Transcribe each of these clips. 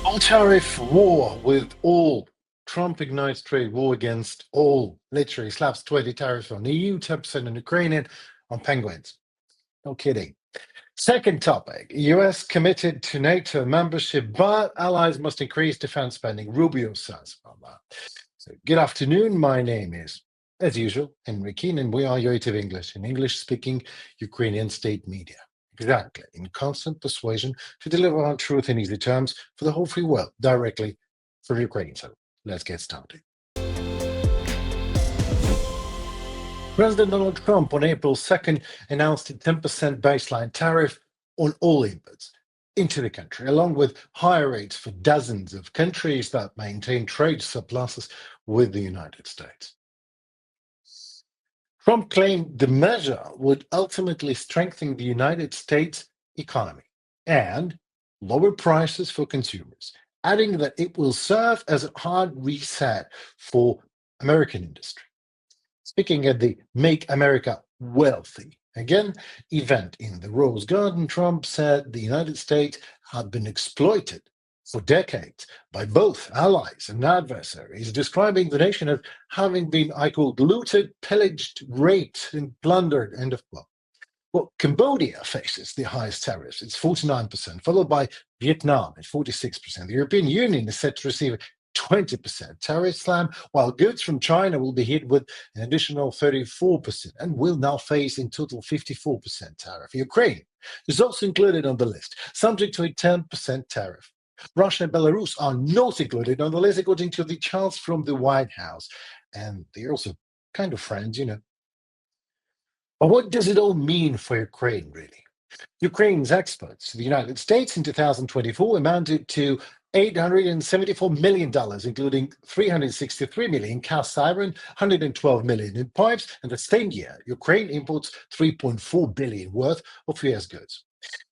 All tariff war with all. Trump ignites trade war against all. Literally slaps 20 tariffs on EU, 10% on Ukrainian, on penguins. No kidding. Second topic, US committed to NATO membership, but allies must increase defense spending. Rubio says about that. So, good afternoon. My name is, as usual, Henry Keen, and we are UATV English, an English-speaking Ukrainian state media. Exactly, in constant persuasion to deliver our truth in easy terms for the whole free world, directly from Ukraine. So let's get started. President Donald Trump on April 2nd announced a 10% baseline tariff on all imports into the country, along with higher rates for dozens of countries that maintain trade surpluses with the United States. Trump claimed the measure would ultimately strengthen the United States economy and lower prices for consumers, adding that it will serve as a hard reset for American industry. Speaking at the Make America Wealthy Again event in the Rose Garden, Trump said the United States had been exploited for decades by both allies and adversaries, describing the nation as having been, I quote, looted, pillaged, raped, and plundered, end of quote. Well, Cambodia faces the highest tariffs. It's 49%, followed by Vietnam at 46%. The European Union is set to receive 20% tariff slam, while goods from China will be hit with an additional 34% and will now face in total 54% tariff. Ukraine is also included on the list, subject to a 10% tariff. Russia and Belarus are not included on the list, according to the charts from the White House. And they're also kind of friends, you know. But what does it all mean for Ukraine, really? Ukraine's exports to the United States in 2024 amounted to $874 million, including $363 million in cast iron, $112 million in pipes, and the same year, Ukraine imports $3.4 billion worth of US goods.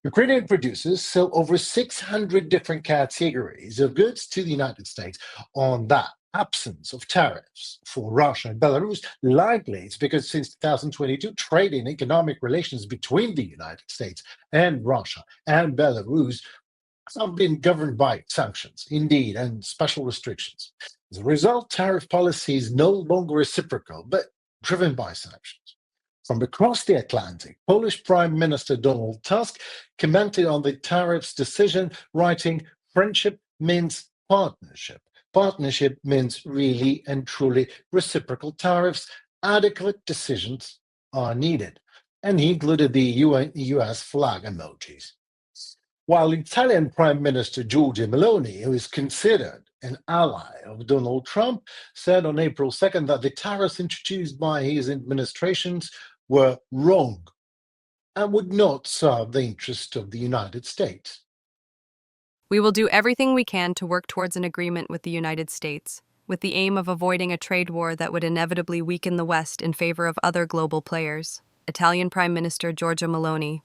Ukrainian producers sell over 600 different categories of goods to the United States. On that absence of tariffs for Russia and Belarus, likely it's because since 2022, trade and economic relations between the United States and Russia and Belarus have been governed by sanctions, indeed, and special restrictions. As a result, tariff policy is no longer reciprocal, but driven by sanctions. From across the Atlantic, Polish Prime Minister Donald Tusk commented on the tariffs decision, writing, "Friendship means partnership. Partnership means really and truly reciprocal tariffs. Adequate decisions are needed." And he included the US flag emojis. While Italian Prime Minister Giorgia Meloni, who is considered an ally of Donald Trump, said on April 2nd that the tariffs introduced by his administrations were wrong and would not serve the interest of the United States. We will do everything we can to work towards an agreement with the United States, with the aim of avoiding a trade war that would inevitably weaken the West in favor of other global players. Italian Prime Minister Giorgia Meloni.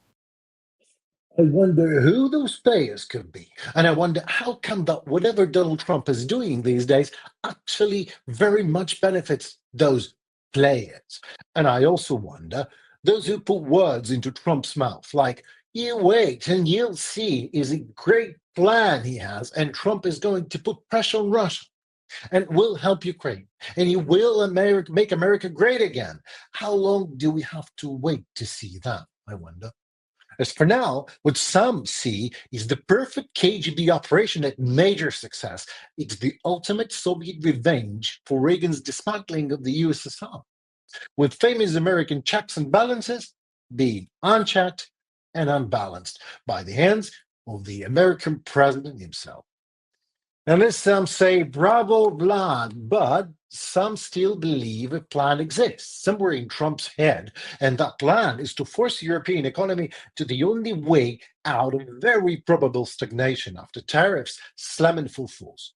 I wonder who those players could be. And I wonder how come that whatever Donald Trump is doing these days actually very much benefits those players. And I also wonder those who put words into Trump's mouth, like, "You wait and you'll see," is a great plan he has, and Trump is going to put pressure on Russia and will help Ukraine, and he will make America great again. How long do we have to wait to see that, I wonder? As for now, what some see is the perfect KGB operation at major success. It's the ultimate Soviet revenge for Reagan's dismantling of the USSR, with famous American checks and balances being unchecked and unbalanced by the hands of the American president himself. And as some say, bravo, Vlad, but some still believe a plan exists somewhere in Trump's head, and that plan is to force the European economy to the only way out of very probable stagnation after tariffs slam in full force.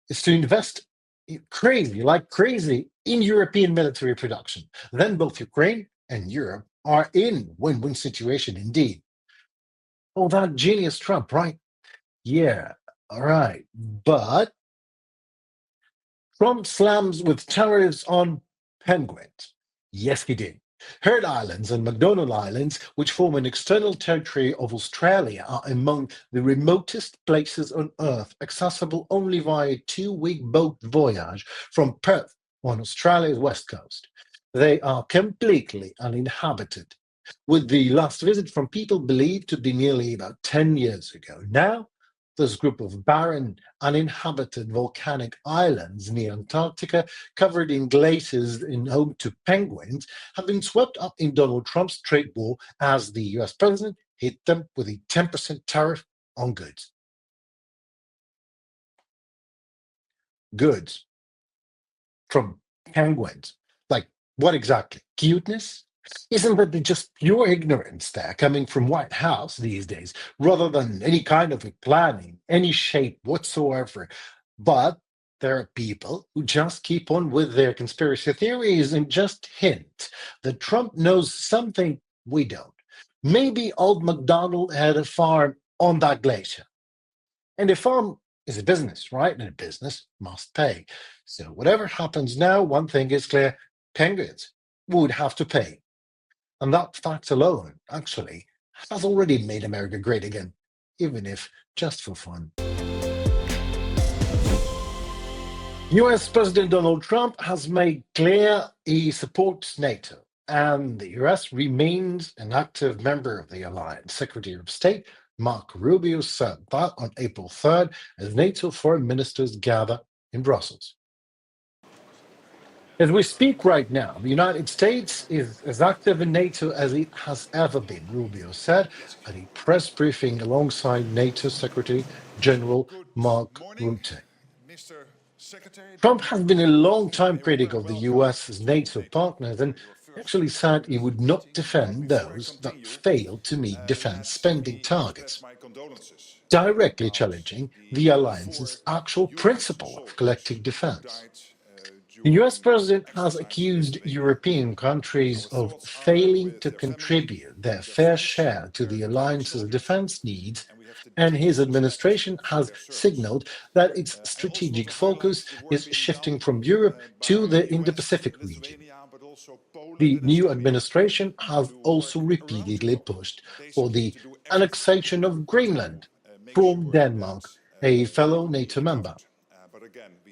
It's to invest like crazy in European military production. Then both Ukraine and Europe are in win-win situation indeed. Oh, that genius Trump, right? Yeah. All right, but Trump slams with tariffs on penguins. Yes, he did. Heard Islands and McDonald Islands, which form an external territory of Australia, are among the remotest places on Earth, accessible only via a 2-week boat voyage from Perth on Australia's west coast. They are completely uninhabited, with the last visit from people believed to be nearly about 10 years ago. Now, this group of barren, uninhabited volcanic islands near Antarctica, covered in glaciers and home to penguins, have been swept up in Donald Trump's trade war as the US president hit them with a 10% tariff on goods. Goods from penguins. Like, what exactly? Cuteness? Isn't that just pure ignorance there coming from White House these days, rather than any kind of a plan in any shape whatsoever? But there are people who just keep on with their conspiracy theories and just hint that Trump knows something we don't. Maybe old McDonald had a farm on that glacier. And a farm is a business, right? And a business must pay. So whatever happens now, one thing is clear: penguins would have to pay. And that fact alone, actually, has already made America great again, even if just for fun. US President Donald Trump has made clear he supports NATO, and the US remains an active member of the alliance. Secretary of State Marco Rubio said that on April 3rd as NATO foreign ministers gather in Brussels. As we speak right now, the United States is as active in NATO as it has ever been, Rubio said at a press briefing alongside NATO Secretary General Mark Rutte. Trump has been a long-time critic of the US as NATO partners and actually said he would not defend those that fail to meet defense spending targets, directly challenging the alliance's actual principle of collective defense. The US president has accused European countries of failing to contribute their fair share to the alliance's defense needs, and his administration has signaled that its strategic focus is shifting from Europe to the Indo-Pacific region. The new administration has also repeatedly pushed for the annexation of Greenland from Denmark, a fellow NATO member.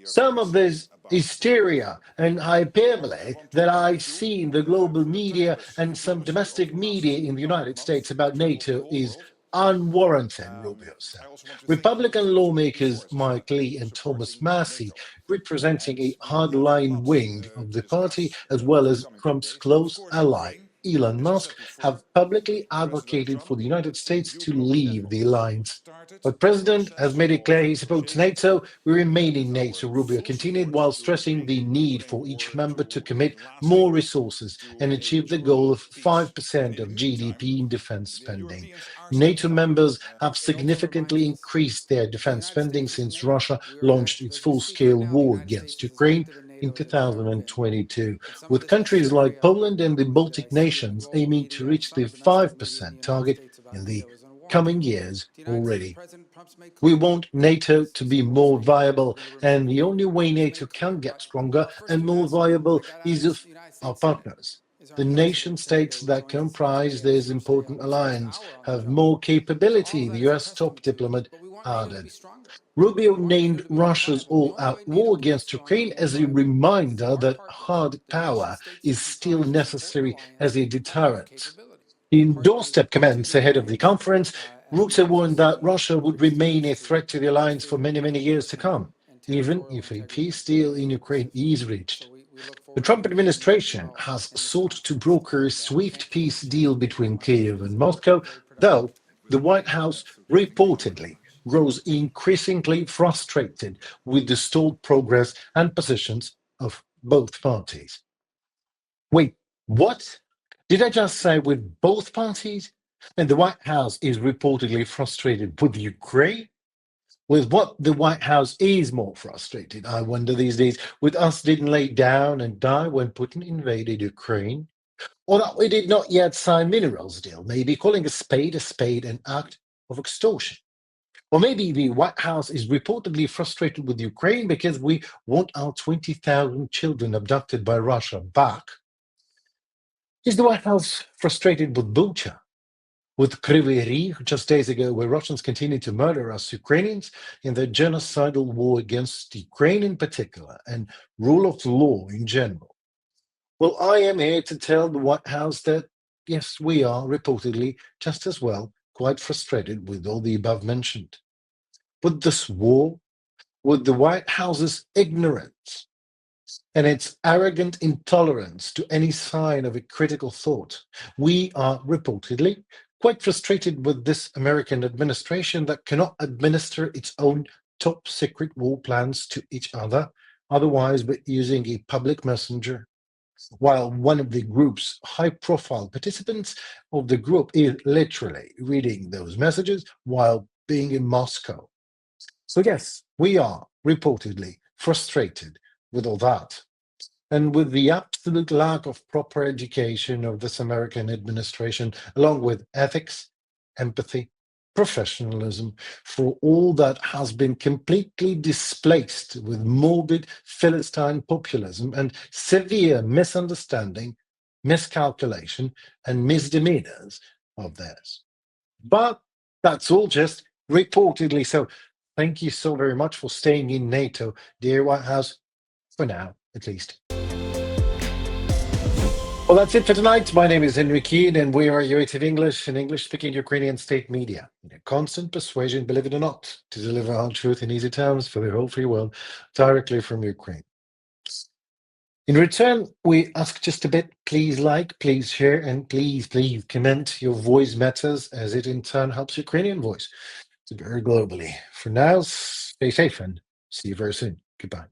Some of this hysteria and hyperbole that I see in the global media and some domestic media in the United States about NATO is unwarranted, Rubio said. Republican lawmakers Mike Lee and Thomas Massey, representing a hardline wing of the party, as well as Trump's close ally Elon Musk, have publicly advocated for the United States to leave the alliance. But the president has made it clear he supports NATO. We remain in NATO, Rubio continued, while stressing the need for each member to commit more resources and achieve the goal of 5% of GDP in defense spending. NATO members have significantly increased their defense spending since Russia launched its full-scale war against Ukraine in 2022, with countries like Poland and the Baltic nations aiming to reach the 5% target in the coming years already. We want NATO to be more viable, and the only way NATO can get stronger and more viable is if our partners, the nation states that comprise this important alliance, have more capability, the US top diplomat added. Rubio named Russia's all-out war against Ukraine as a reminder that hard power is still necessary as a deterrent. In doorstep comments ahead of the conference, Rutte warned that Russia would remain a threat to the alliance for many, many years to come, even if a peace deal in Ukraine is reached. The Trump administration has sought to broker a swift peace deal between Kyiv and Moscow, though the White House reportedly grows increasingly frustrated with the stalled progress and positions of both parties. Wait, what? Did I just say with both parties? And the White House is reportedly frustrated with Ukraine? With what the White House is more frustrated, I wonder these days, with us didn't lay down and die when Putin invaded Ukraine? Or that we did not yet sign minerals deal, maybe calling a spade an act of extortion. Or maybe the White House is reportedly frustrated with Ukraine because we want our 20,000 children abducted by Russia back. Is the White House frustrated with Bucha, with Kryvyi Rih just days ago, where Russians continue to murder us Ukrainians in their genocidal war against Ukraine in particular and rule of law in general? Well, I am here to tell the White House that, yes, we are reportedly just as well quite frustrated with all the above mentioned. With this war, with the White House's ignorance and its arrogant intolerance to any sign of a critical thought, we are reportedly quite frustrated with this American administration that cannot administer its own top secret war plans to each other, otherwise but using a public messenger, while one of the group's high-profile participants of the group is literally reading those messages while being in Moscow. So yes, we are reportedly frustrated with all that, and with the absolute lack of proper education of this American administration, along with ethics, empathy, professionalism, for all that has been completely displaced with morbid Philistine populism and severe misunderstanding, miscalculation, and misdemeanors of theirs. But that's all just reportedly. So thank you so very much for staying in NATO, dear White House, for now, at least. Well, that's it for tonight. My name is Henry Keane, and we are UATV English, an English-speaking Ukrainian state media. In a constant persuasion, believe it or not, to deliver hard truth in easy terms for the whole free world, directly from Ukraine. In return, we ask just a bit. Please like, please share, and please comment. Your voice matters, as it in turn helps Ukrainian voice to grow globally. For now, stay safe and see you very soon. Goodbye.